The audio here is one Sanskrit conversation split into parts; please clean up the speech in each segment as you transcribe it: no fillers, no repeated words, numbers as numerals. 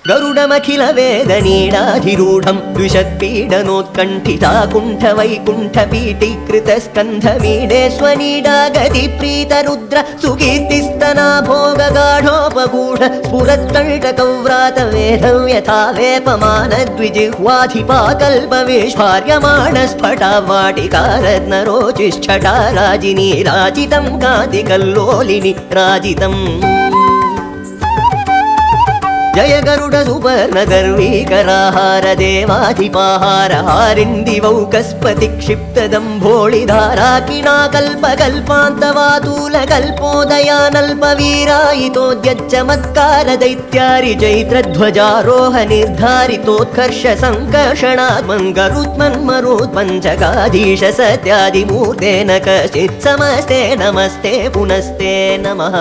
गरुडमखिल वेदनीडाधिरूढं द्विषत्पीडनोत्कण्ठिताकुण्ठवैकुण्ठपीठीकृतस्कन्धमीडे स्वनीडागतिप्रीतरुद्र सुकीर्तिस्तना भोगगाढोपगूढ स्फुरत्कण्टकव्रातवेधं यथा वेपमानद्विजिह्वाधिपाकल्पविस्फार्यमाणस्फटावाटिकारत्नरोचिष्ठटा राजिनी राजितं कान्तिकल्लोलिनि राजितम् जय गरुड सुपर्ण गर्वीकराहार देवाधिपाहार हारिन्दिवौकस्पति क्षिप्तदम्भोळिधारा किनाकल्पकल्पान्तवातूलकल्पोदयानल्पवीरायितोद्यच्चमत्कार दैत्यारि चैत्रध्वजारोह निर्धारितोत्कर्ष सङ्कर्षणात् गरुत्मन्मरुत्पञ्चकाधीश सत्यादिमूर्तेन कश्चित् समस्ते नमस्ते पुनस्ते नमः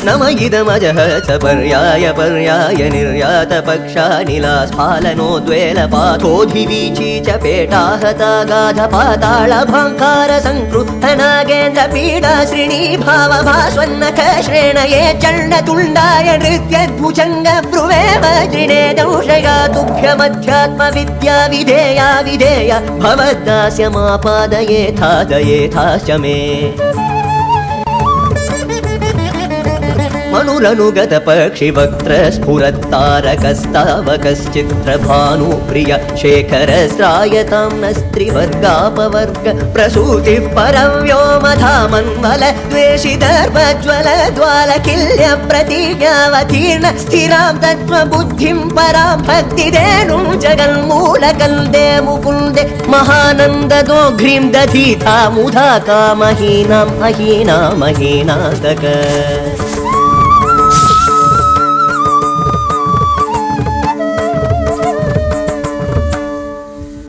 नम इदमजः स पर्याय पर्याय निर्यात पक्षानिलास्फालनोद्वेलपाथोऽधिवीची च पेटाहता गाधपाताळ भाङ्कार संकृत्त नागेन्द्र पीडा श्रेणी भावभास्वन्नख श्रेणये चण्डतुण्डाय नृत्यद्भुजङ्ग ब्रुवे वज्रिणे दंशया तुभ्यमध्यात्म विद्या विधेया विधेया भवद्दास्यमापादयेथादयेथाश्च मे मनुरनुगत पक्षिवक्त्र स्फुरत्तारकस्तावकश्चित्रभानुप्रिय शेखरस्रायतां नस्त्रिवर्गापवर्ग प्रसूतिः परं व्योमधामन्वल द्वेषितर्पज्वल ज्वालकिल्य प्रतिज्ञावतीर्ण स्थिरां तत्त्वबुद्धिं परां भक्तिधेनुं जगन्मूलकन्दे मुकुन्दे महानन्ददोघ्रीं दधीता मुधा कामहीनाम् अहीनामहीनातक